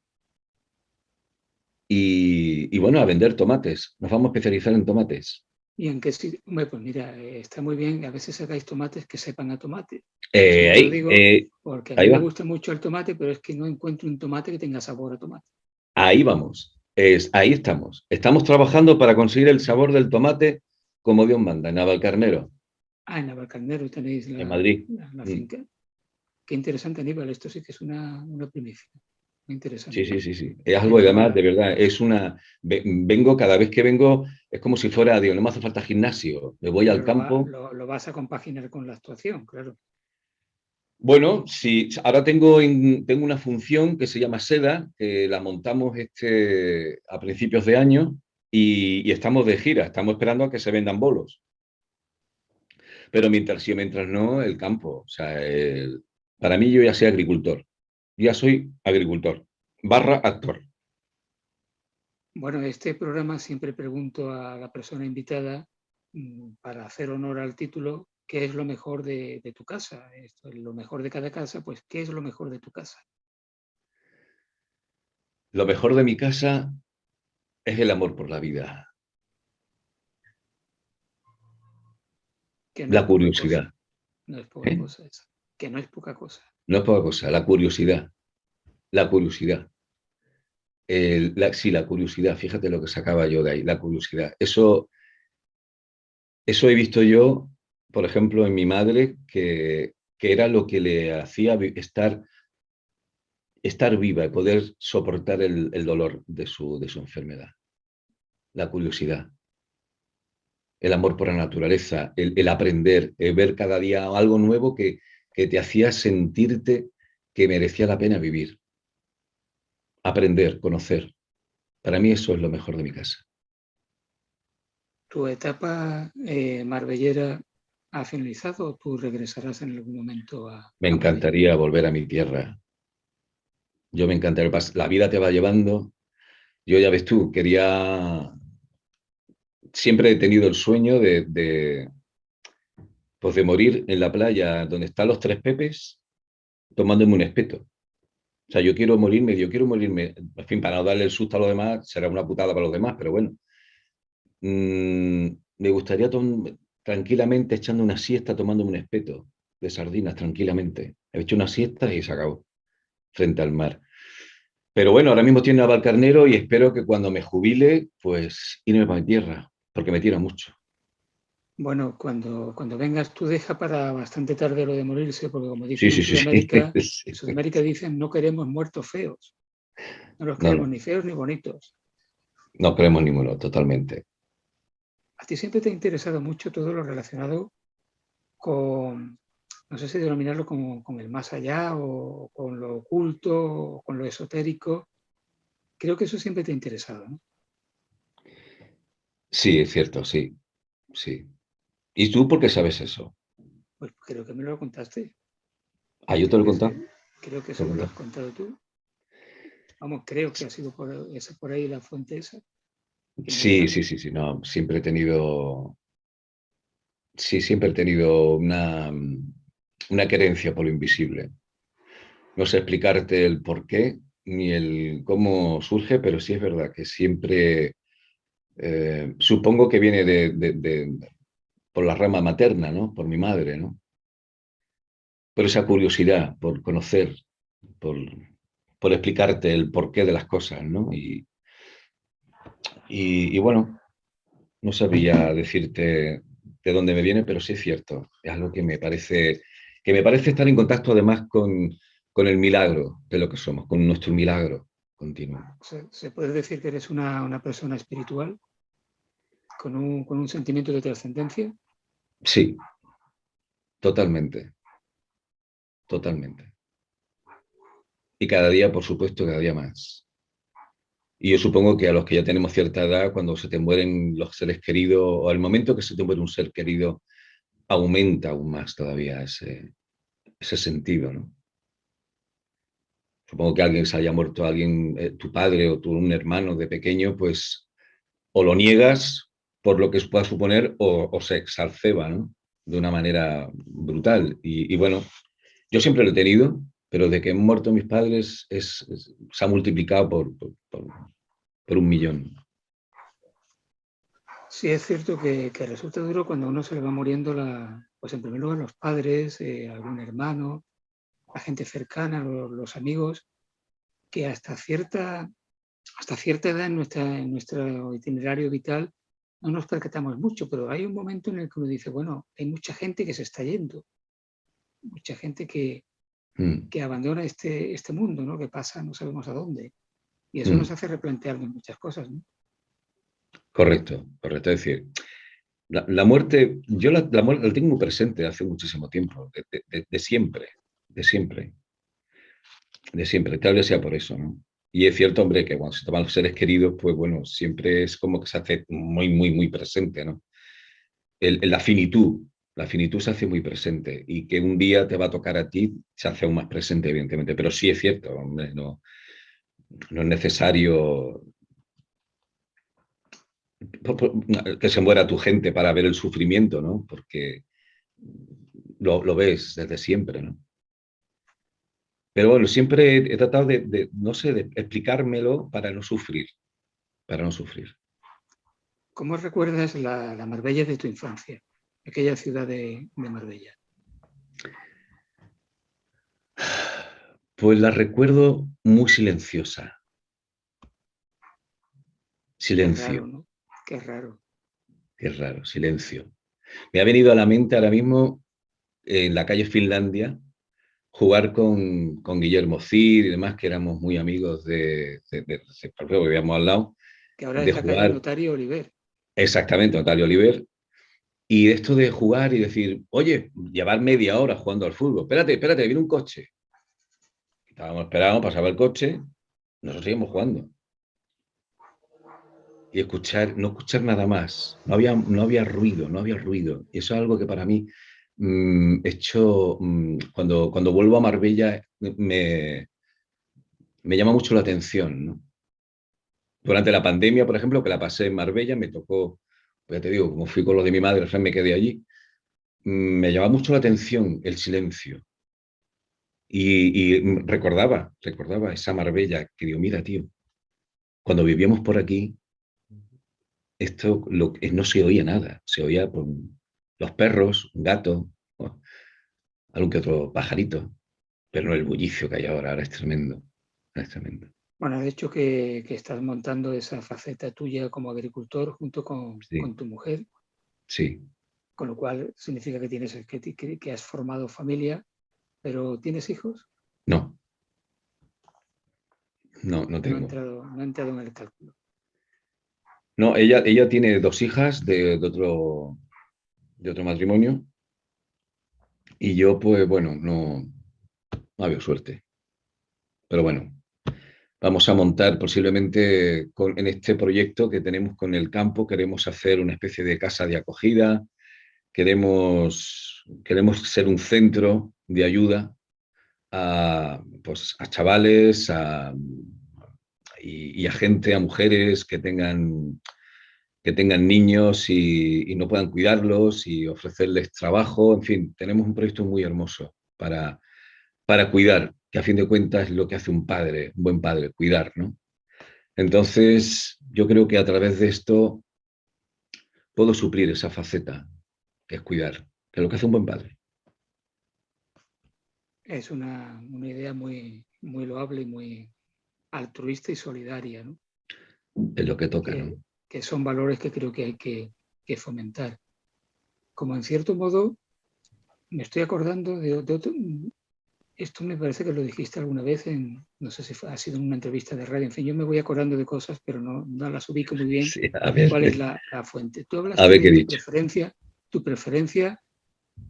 y bueno, a vender tomates. Nos vamos a especializar en tomates. ¿Y en qué sitio? Pues mira, está muy bien. A veces sacáis tomates que sepan a tomate. Esto te lo digo porque a mí Ahí me va. gusta mucho el tomate, pero es que no encuentro un tomate que tenga sabor a tomate. Ahí vamos. Ahí estamos. Estamos trabajando para conseguir el sabor del tomate como Dios manda, en Navalcarnero, En Navalcarnero tenéis en Madrid. la finca. Qué interesante, Aníbal. Esto sí que es una primicia. Muy Sí, interesante. sí, sí, sí. Es algo, además, Enhorabuena. de verdad, vengo cada vez que vengo, es como si fuera, digo, no me hace falta gimnasio, me voy al Pero campo. lo vas a compaginar con la actuación, claro. Bueno, sí, ahora tengo una función que se llama Seda, que la montamos a principios de año y estamos de gira, estamos esperando a que se vendan bolos. Pero mientras sí, mientras no, el campo. O sea, para mí yo ya soy agricultor. Ya soy agricultor, barra actor. Bueno, este programa siempre pregunto a la persona invitada, para hacer honor al título, ¿qué es lo mejor de tu casa? Esto es lo mejor de cada casa, pues ¿qué es lo mejor de tu casa? Lo mejor de mi casa es el amor por la vida, Que no es la poca cosa, curiosidad. no es poca ¿Eh? cosa esa, que no es poca cosa. No es poca cosa, la curiosidad, la curiosidad. Sí, la curiosidad, fíjate lo que sacaba yo de ahí, la curiosidad. Eso he visto yo, por ejemplo, en mi madre, que era lo que le hacía estar viva y poder soportar el dolor de su enfermedad. La curiosidad, el amor por la naturaleza, el aprender, el ver cada día algo nuevo que te hacía sentirte que merecía la pena vivir. Aprender, conocer. Para mí eso es lo mejor de mi casa. ¿Tu etapa marbellera ha finalizado o tú regresarás en algún momento Me a Marbella? encantaría volver a mi tierra. Yo me encantaría. La vida te va llevando. Yo ya ves tú, siempre he tenido el sueño pues de morir en la playa donde están los tres pepes tomándome un espeto. O sea, yo quiero morirme, en fin, para no darle el susto a los demás, será una putada para los demás, pero bueno. Me gustaría tranquilamente echando una siesta tomándome un espeto de sardinas, tranquilamente. He hecho una siesta y se acabó, frente al mar. Pero bueno, ahora mismo estoy en Navalcarnero y espero que cuando me jubile, pues irme para mi tierra, porque me tira mucho. Bueno, cuando vengas tú deja para bastante tarde lo de morirse, porque como Sí, dicen sí, sí, sí. En Sí. Sudamérica dicen no queremos muertos feos, no los No, queremos no, ni feos ni bonitos. no creemos ninguno, totalmente. A ti siempre te ha interesado mucho todo lo relacionado con, no sé si denominarlo con el más allá o con lo oculto o con lo esotérico. Creo que eso siempre te ha interesado, ¿no? Sí, es cierto, sí, sí. ¿Y tú por qué sabes eso? Pues creo que me lo contaste. Ah, yo te Creo lo he que, contado. creo que Te eso lo he me lo has contado. contado tú. Vamos, creo que ha sido por ahí la fuente esa que me ha Sí, llegado. sí, sí, sí, no, siempre he tenido una querencia por lo invisible. No sé explicarte el por qué, ni el cómo surge, pero sí es verdad que siempre, supongo que viene por la rama materna, ¿no? Por mi madre, ¿no? Por esa curiosidad, por conocer, por, por explicarte el porqué de las cosas, ¿no? Y bueno, no sabía decirte de dónde me viene, pero sí es cierto. Es algo que me parece estar en contacto además con el milagro de lo que somos, con nuestro milagro continuo. Se puede decir que eres una persona espiritual con un sentimiento de trascendencia. Sí, totalmente, totalmente. Y cada día, por supuesto, cada día más. Y yo supongo que a los que ya tenemos cierta edad, cuando se te mueren los seres queridos, o al momento que se te muere un ser querido, aumenta aún más todavía ese sentido, ¿no? Supongo que alguien se haya muerto, alguien, tu padre o un hermano de pequeño, pues o lo niegas por lo que pueda suponer o se exalceba, ¿no? De una manera brutal. Y bueno, yo siempre lo he tenido, pero de que han muerto mis padres se ha multiplicado por 1.000.000. Sí, es cierto que resulta duro cuando a uno se le va muriendo, pues en primer lugar los padres, algún hermano, la gente cercana, los amigos, que hasta cierta edad en nuestro itinerario vital no nos percatamos mucho, pero hay un momento en el que uno dice, bueno, hay mucha gente que se está yendo, mucha gente que abandona este mundo, ¿no? Que pasa, no sabemos a dónde. Y eso nos hace replantearnos muchas cosas, ¿no? Correcto, correcto. Es decir, la muerte, yo la muerte la tengo muy presente hace muchísimo tiempo, de siempre, de siempre, de siempre. Tal vez sea por eso, ¿no? Y es cierto, hombre, que cuando se toman los seres queridos, pues bueno, siempre es como que se hace muy, muy, muy presente, ¿no? La finitud se hace muy presente y que un día te va a tocar a ti se hace aún más presente, evidentemente. Pero sí es cierto, hombre, no, no es necesario que se muera tu gente para ver el sufrimiento, ¿no? Porque lo ves desde siempre, ¿no? Pero bueno, siempre he tratado no sé, de explicármelo para no sufrir, para no sufrir. ¿Cómo recuerdas la Marbella de tu infancia? Aquella ciudad de Marbella. Pues la recuerdo muy silenciosa, Qué raro, silencio, ¿no? Qué raro. qué raro, silencio. Me ha venido a la mente ahora mismo en la calle Finlandia jugar con Guillermo Cid y demás, que éramos muy amigos porque vivíamos al lado, Que ahora de es la calle jugar Notario Oliver. exactamente, Natalia Oliver. Y de esto de jugar y decir, oye, llevar media hora jugando al fútbol, espérate, espérate, viene un coche. Estábamos esperando, pasaba el coche, nosotros seguimos jugando. Y no escuchar nada más. No había ruido, no había ruido. Y eso es algo que para mí, cuando vuelvo a Marbella, me llama mucho la atención, ¿no? Durante la pandemia, por ejemplo, que la pasé en Marbella, me tocó, pues ya te digo, como fui con lo de mi madre, al final me quedé allí, me llama mucho la atención el silencio. Y recordaba esa Marbella que digo, mira, tío, cuando vivíamos por aquí, no se oía nada, se oía por los perros, un gato, o algún que otro pajarito, pero no el bullicio que hay ahora es tremendo, es tremendo. Bueno, de hecho que estás montando esa faceta tuya como agricultor junto con Sí, tu mujer, sí, con lo cual significa que que has formado familia, pero ¿tienes hijos? no, no, no tengo. No ha entrado en el cálculo. No, ella tiene dos hijas de otro matrimonio y yo, pues bueno, no había suerte. Pero bueno, vamos a montar posiblemente en este proyecto que tenemos con el campo, queremos hacer una especie de casa de acogida, queremos ser un centro de ayuda pues, a chavales y a gente, a mujeres que tengan niños y no puedan cuidarlos y ofrecerles trabajo. En fin, tenemos un proyecto muy hermoso para cuidar. que a fin de cuentas es lo que hace un padre, un buen padre, cuidar, ¿no? Entonces, yo creo que a través de esto puedo suplir esa faceta, que es cuidar, que es lo que hace un buen padre. Es una idea muy, muy loable y muy altruista y solidaria, ¿no? Es lo que toca, ¿no? Que son valores que creo que hay que fomentar. Como en cierto modo, me estoy acordando de otro, esto me parece que lo dijiste alguna vez no sé si ha sido en una entrevista de radio, en fin, yo me voy acordando de cosas, pero no las ubico muy bien. Sí, a ver, ¿Cuál es la fuente? Tú a hablaste ver qué de he dicho. tu preferencia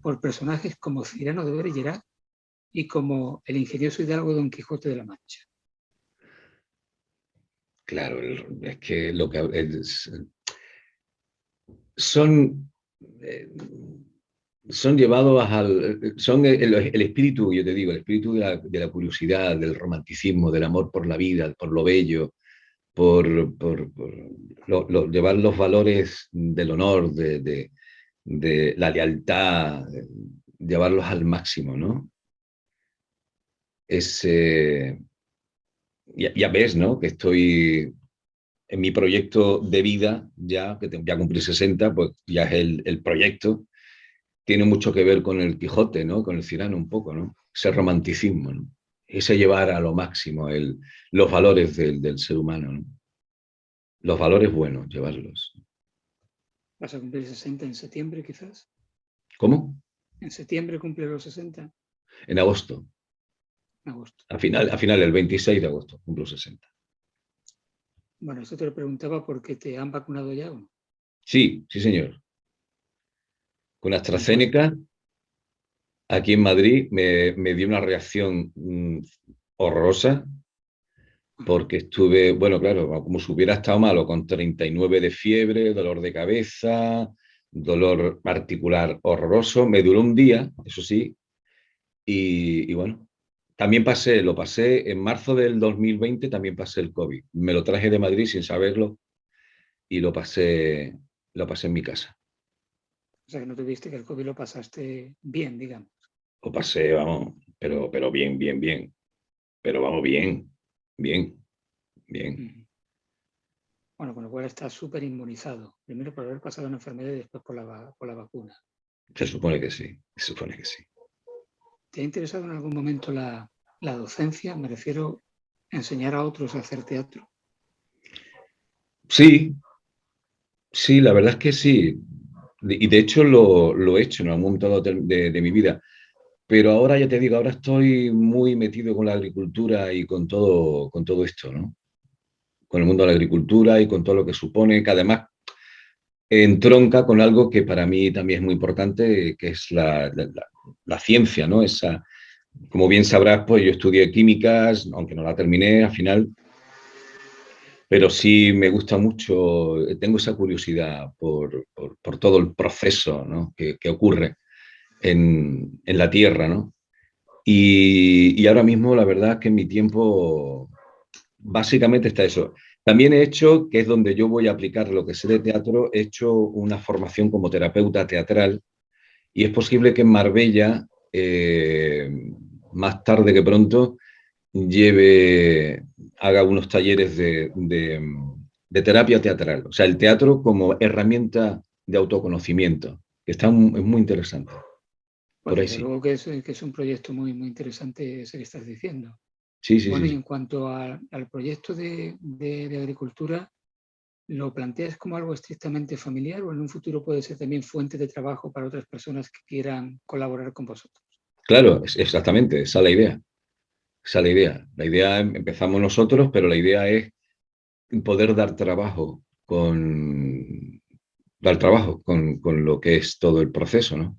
por personajes como Cyrano de Bergerac y como el ingenioso hidalgo Don Quijote de la Mancha. Claro, es que lo que son, eh, son llevados son el espíritu, yo te digo, el espíritu de la curiosidad, del romanticismo, del amor por la vida, por lo bello, por llevar los valores del honor, de la lealtad, llevarlos al máximo, ¿no? Es, ya ves, ¿no? Que estoy en mi proyecto de vida, ya que ya cumplí 60, pues ya es el proyecto. Tiene mucho que ver con el Quijote, ¿no? Con el Cirano un poco, ¿no? Ese romanticismo, ¿no? Ese llevar a lo máximo los valores del ser humano, ¿no? Los valores buenos, llevarlos. ¿Vas a cumplir 60 en septiembre quizás? ¿Cómo? ¿En septiembre cumple los 60? En agosto. En agosto. A final, el 26 de agosto, cumplo 60. Bueno, esto te lo preguntaba porque te han vacunado ya o no. Sí, sí, señor. Con ¿Cómo fue? AstraZeneca, aquí en Madrid, me dio una reacción horrorosa, porque estuve, bueno, claro, como si hubiera estado malo, con 39 de fiebre, dolor de cabeza, dolor articular horroroso. Me duró un día, eso sí, y bueno, también lo pasé en marzo del 2020, también pasé el COVID. Me lo traje de Madrid sin saberlo y lo pasé en mi casa. O sea, que no tuviste que el COVID lo pasaste bien, digamos. Lo pasé, vamos, pero bien, bien, bien. Pero vamos, bien, bien, bien. Bueno, con lo cual estás súper inmunizado. Primero por haber pasado una enfermedad y después por la vacuna. Se supone que sí, se supone que sí. ¿Te ha interesado en algún momento la docencia? Me refiero a enseñar a otros a hacer teatro. Sí, sí, la verdad es que sí. Y de hecho lo he hecho en algún momento de mi vida. Pero ahora ya te digo, ahora estoy muy metido con la agricultura y con todo esto, ¿no? Con el mundo de la agricultura y con todo lo que supone, que además entronca con algo que para mí también es muy importante, que es la ciencia, ¿no? Como bien sabrás, pues yo estudié químicas, aunque no la terminé al final, pero sí me gusta mucho, tengo esa curiosidad por todo el proceso, ¿no? que ocurre en la Tierra, ¿no? Y ahora mismo la verdad es que en mi tiempo básicamente está eso. También he hecho, que es donde yo voy a aplicar lo que sé de teatro, he hecho una formación como terapeuta teatral y es posible que en Marbella, más tarde que pronto, haga unos talleres de terapia teatral. O sea, el teatro como herramienta de autoconocimiento, que es muy interesante. Pues Por ahí desde sí. luego que es un proyecto muy, muy interesante ese que estás diciendo. Sí, sí, Bueno, sí, y sí. en cuanto al proyecto de agricultura, ¿lo planteas como algo estrictamente familiar o en un futuro puede ser también fuente de trabajo para otras personas que quieran colaborar con vosotros? Claro, exactamente, esa es la idea. Esa es la idea. La idea empezamos nosotros, pero la idea es poder dar trabajo con lo que es todo el proceso, ¿no?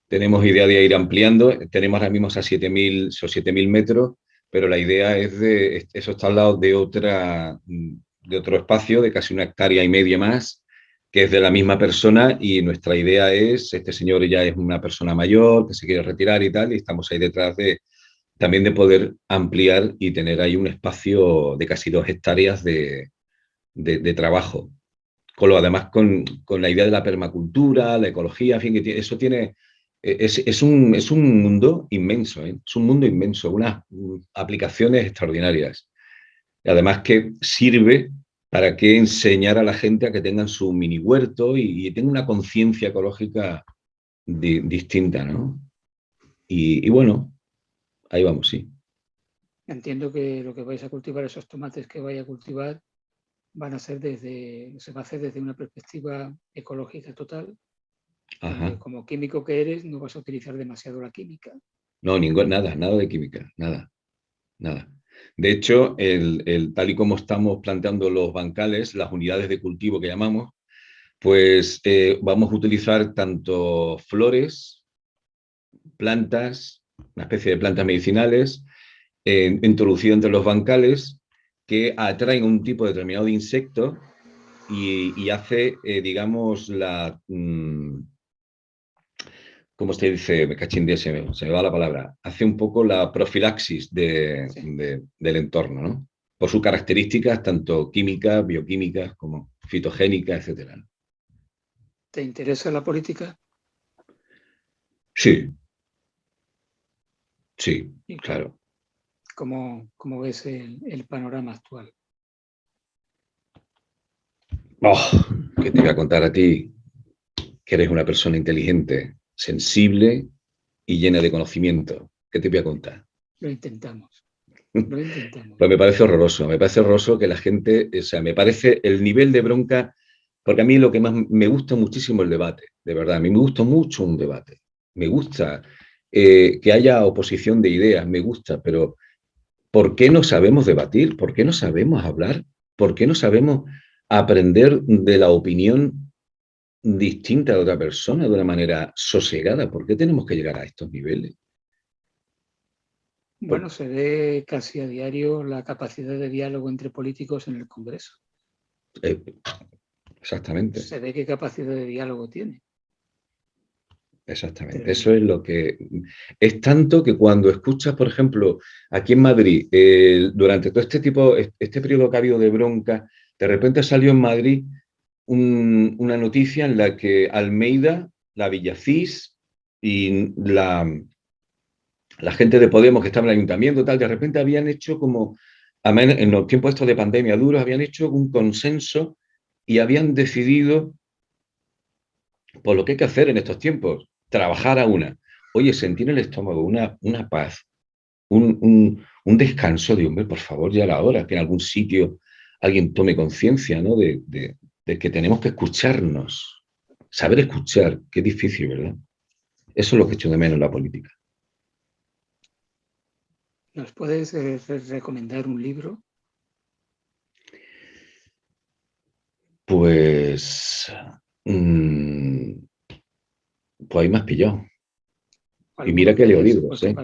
Tenemos idea de ir ampliando, tenemos ahora mismo a 7.000 metros, pero la idea eso está al lado de otro espacio de casi 1,5 hectáreas más, que es de la misma persona y nuestra idea este señor ya es una persona mayor que se quiere retirar y tal, y estamos ahí detrás también de poder ampliar y tener ahí un espacio de casi 2 hectáreas de trabajo. Además con la idea de la permacultura, la ecología, en fin, eso tiene Es un mundo inmenso, ¿eh? Es un mundo inmenso, unas aplicaciones extraordinarias. Y además que sirve para que enseñar a la gente a que tengan su mini huerto y tengan una conciencia ecológica distinta, ¿no? Y bueno, ahí vamos, sí. Entiendo que lo que vais a cultivar, esos tomates que vais a cultivar, se va a hacer desde una perspectiva ecológica total, donde Ajá. como químico que eres no vas a utilizar demasiado la química. No, nada, nada de química, nada, nada. De hecho, tal y como estamos planteando los bancales, las unidades de cultivo que llamamos, pues vamos a utilizar tanto flores, plantas, una especie de plantas medicinales, introducido entre los bancales que atraen un tipo determinado de insecto y hace, digamos, ¿cómo se dice? Me cachindé, se me va la palabra. Hace un poco la profilaxis Sí. del entorno, ¿no? Por sus características, tanto químicas, bioquímicas, como fitogénicas, etcétera. ¿Te interesa la política? Sí, sí, ¿Y claro. cómo ves el panorama actual? Oh, ¿qué te voy a contar a ti? Que eres una persona inteligente, sensible y llena de conocimiento. ¿Qué te voy a contar? Lo intentamos, lo intentamos. Pues me parece horroroso que la gente, o sea, me parece el nivel de bronca, porque a mí lo que más me gusta muchísimo el debate, de verdad, a mí me gusta mucho un debate, me gusta que haya oposición de ideas, me gusta, pero ¿por qué no sabemos debatir? ¿Por qué no sabemos hablar? ¿Por qué no sabemos aprender de la opinión distinta de otra persona de una manera sosegada? ¿Por qué tenemos que llegar a estos niveles? Por- Bueno, se ve casi a diario la capacidad de diálogo entre políticos en el Congreso. eh, exactamente. Se ve qué capacidad de diálogo tiene. Exactamente, Pero eso es lo que es tanto que cuando escuchas, por ejemplo, aquí en Madrid, durante todo este periodo que ha habido de bronca, de repente salió en Madrid una noticia en la que Almeida, la Villacís y la gente de Podemos que estaba en el ayuntamiento, tal, de repente habían hecho como, en los tiempos estos de pandemia duros, habían hecho un consenso y habían decidido por lo que hay que hacer en estos tiempos, trabajar a una. Oye, sentir en el estómago una paz, un descanso de, hombre, por favor, ya era hora que en algún sitio alguien tome conciencia, ¿no? De que tenemos que escucharnos, saber escuchar, qué difícil, ¿verdad? Eso es lo que echo de menos en la política. ¿nos puedes recomendar un libro? Pues, mm, pues ahí me has pillado. Y mira ¿Alguno que leo libros, ¿eh?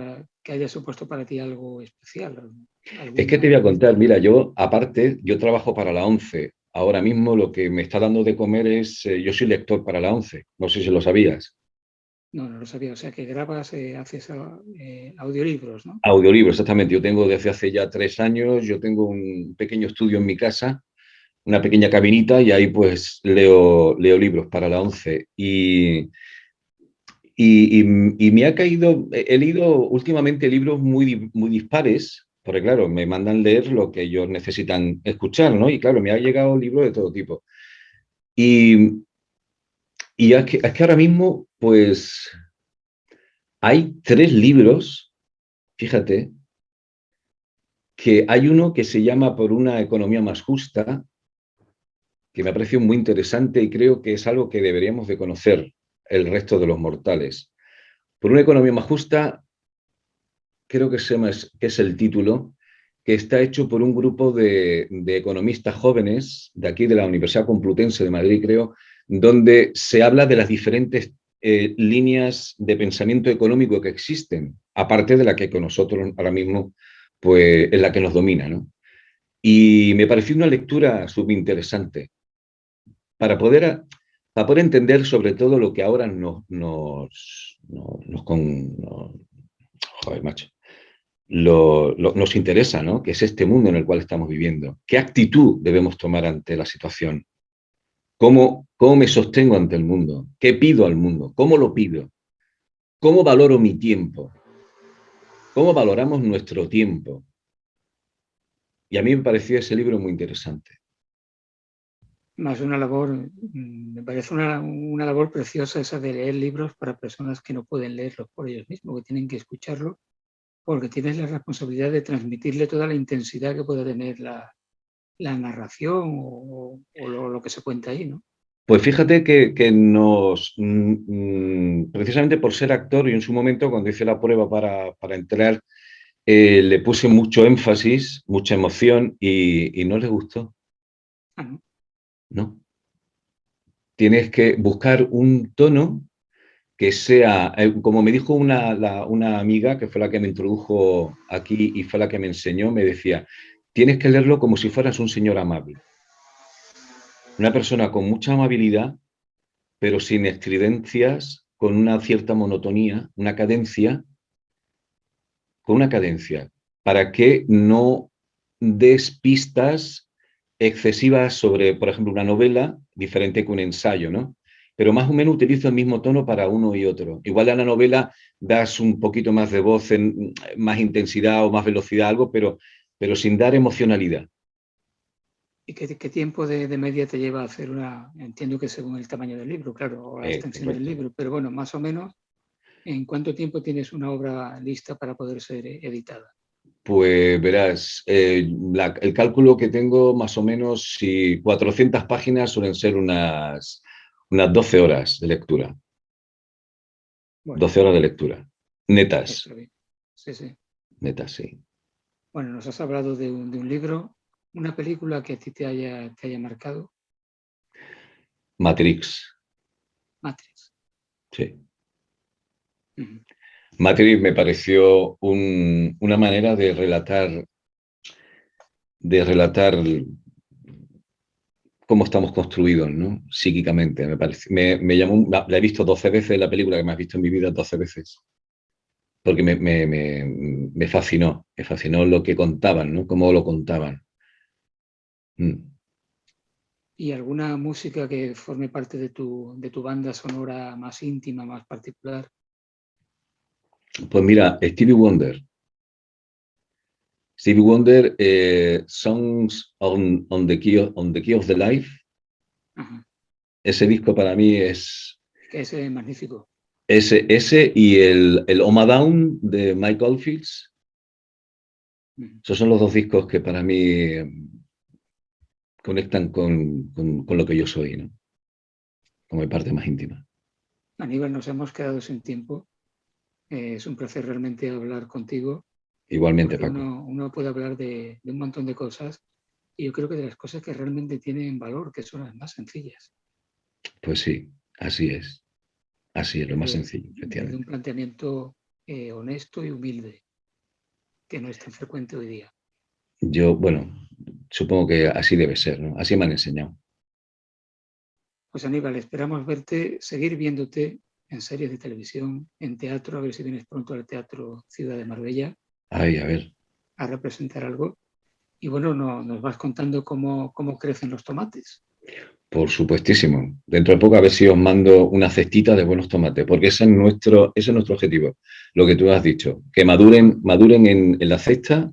que haya supuesto para ti algo especial? Es que te voy a ¿Alguna contar, lectura? mira, yo aparte, yo trabajo para la ONCE. Ahora mismo lo que me está dando de comer es, yo soy lector para la ONCE, no sé si lo sabías. No, no lo sabía. O sea, que grabas, haces audiolibros, ¿no? Audiolibro, exactamente. Yo tengo desde hace ya 3 años, yo tengo un pequeño estudio en mi casa, una pequeña cabinita y ahí pues leo libros para la ONCE. Y me ha caído, he leído últimamente libros muy dispares, porque claro, me mandan leer lo que ellos necesitan escuchar, ¿no? Y claro, me ha llegado libros de todo tipo. Y, y es que ahora mismo, pues, hay 3 libros, fíjate, que hay uno que se llama Por una economía más justa, que me ha parecido muy interesante y creo que es algo que deberíamos de conocer el resto de los mortales. Por una economía más justa, creo que, que es el título, que está hecho por un grupo de economistas jóvenes de aquí, de la Universidad Complutense de Madrid, creo, donde se habla de las diferentes líneas de pensamiento económico que existen, aparte de la que con nosotros ahora mismo pues, es la que nos domina, ¿no? Y me pareció una lectura súper interesante para poder entender sobre todo lo que ahora joder, macho, nos interesa, ¿no? Que es este mundo en el cual estamos viviendo. ¿Qué actitud debemos tomar ante la situación? ¿Cómo me sostengo ante el mundo? ¿Qué pido al mundo? ¿Cómo lo pido? ¿Cómo valoro mi tiempo? ¿Cómo valoramos nuestro tiempo? Y a mí me pareció ese libro muy interesante. Más una labor, me parece una labor preciosa esa de leer libros para personas que no pueden leerlos por ellos mismos, que tienen que escucharlo, porque tienes la responsabilidad de transmitirle toda la intensidad que pueda tener la narración o lo que se cuenta ahí, ¿no? Pues fíjate que nos, precisamente por ser actor, y en su momento cuando hice la prueba para entrar, le puse mucho énfasis, mucha emoción y no le gustó. Ah, ¿no? No. Tienes que buscar un tono que sea, como me dijo una amiga, que fue la que me introdujo aquí y fue la que me enseñó, me decía, tienes que leerlo como si fueras un señor amable. Una persona con mucha amabilidad, pero sin estridencias, con una cierta monotonía, con una cadencia, para que no des pistas excesivas sobre, por ejemplo, una novela, diferente que un ensayo, ¿no? Pero más o menos utilizo el mismo tono para uno y otro. Igual a la novela das un poquito más de voz, más intensidad o más velocidad, algo, pero sin dar emocionalidad. ¿Y qué tiempo de media te lleva a hacer una? Entiendo que según el tamaño del libro, claro, o la extensión del Correcto. libro, pero bueno, más o menos, ¿en cuánto tiempo tienes una obra lista para poder ser editada? Pues verás, el cálculo que tengo más o menos, si 400 páginas suelen ser unas 12 horas de lectura. Bueno, 12 horas de lectura. Netas. está bien. Sí, sí. Netas, sí. Bueno, nos has hablado de un libro, una película que a ti te haya marcado, Matrix. Matrix. Sí. Ujú. Matrix me pareció una manera de relatar cómo estamos construidos, ¿no? Psíquicamente, me parece. Me llamó, la he visto 12 veces, la película que me has visto en mi vida 12 veces. Porque me fascinó lo que contaban, ¿no? Cómo lo contaban. Mm. ¿Y alguna música que forme parte de tu banda sonora más íntima, más particular? Pues mira, Stevie Wonder, Songs on the Key of the Life. Ajá. Ese disco para mí es Que ese es magnífico. ese y el Oma Down de Mike Oldfields. Ujú. Esos son los dos discos que para mí conectan con lo que yo soy, ¿no? Como mi parte más íntima. Aníbal, nos hemos quedado sin tiempo. Es un placer realmente hablar contigo, Igualmente, porque Paco. uno puede hablar de un montón de cosas y yo creo que de las cosas que realmente tienen valor, que son las más sencillas, Pues sí, así es. Así es, lo más sencillo, desde un efectivamente. planteamiento honesto y humilde, que no es tan frecuente hoy día. Yo, bueno, supongo que así debe ser, ¿no? Así me han enseñado. Pues Aníbal, esperamos verte, seguir viéndote en series de televisión, en teatro, a ver si vienes pronto al Teatro Ciudad de Marbella Ay, a ver. a representar algo. Y bueno, nos vas contando cómo crecen los tomates. Por supuestísimo. Dentro de poco a ver si os mando una cestita de buenos tomates, porque ese es nuestro objetivo. Lo que tú has dicho, que maduren en la cesta,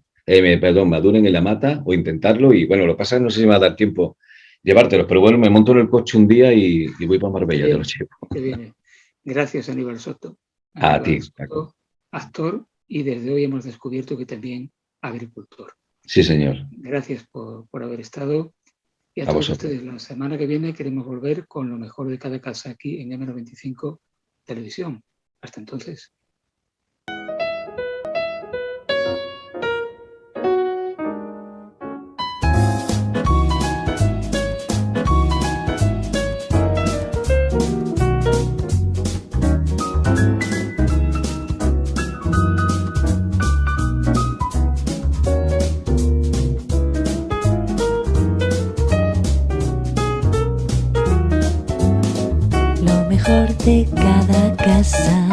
maduren en la mata o intentarlo y bueno, lo que pasa es que no sé si me va a dar tiempo llevártelos, pero bueno, me monto en el coche un día y voy para Te Marbella, te los viene, llevo. te viene. Gracias, Aníbal Soto. A ti, Aníbal Paco. Soto, actor, y desde hoy hemos descubierto que también agricultor. Sí, señor. Gracias por haber estado. Y a A todos vosotros. ustedes, la semana que viene queremos volver con lo mejor de cada casa aquí en M95 Televisión. Hasta entonces. Lo mejor de cada casa.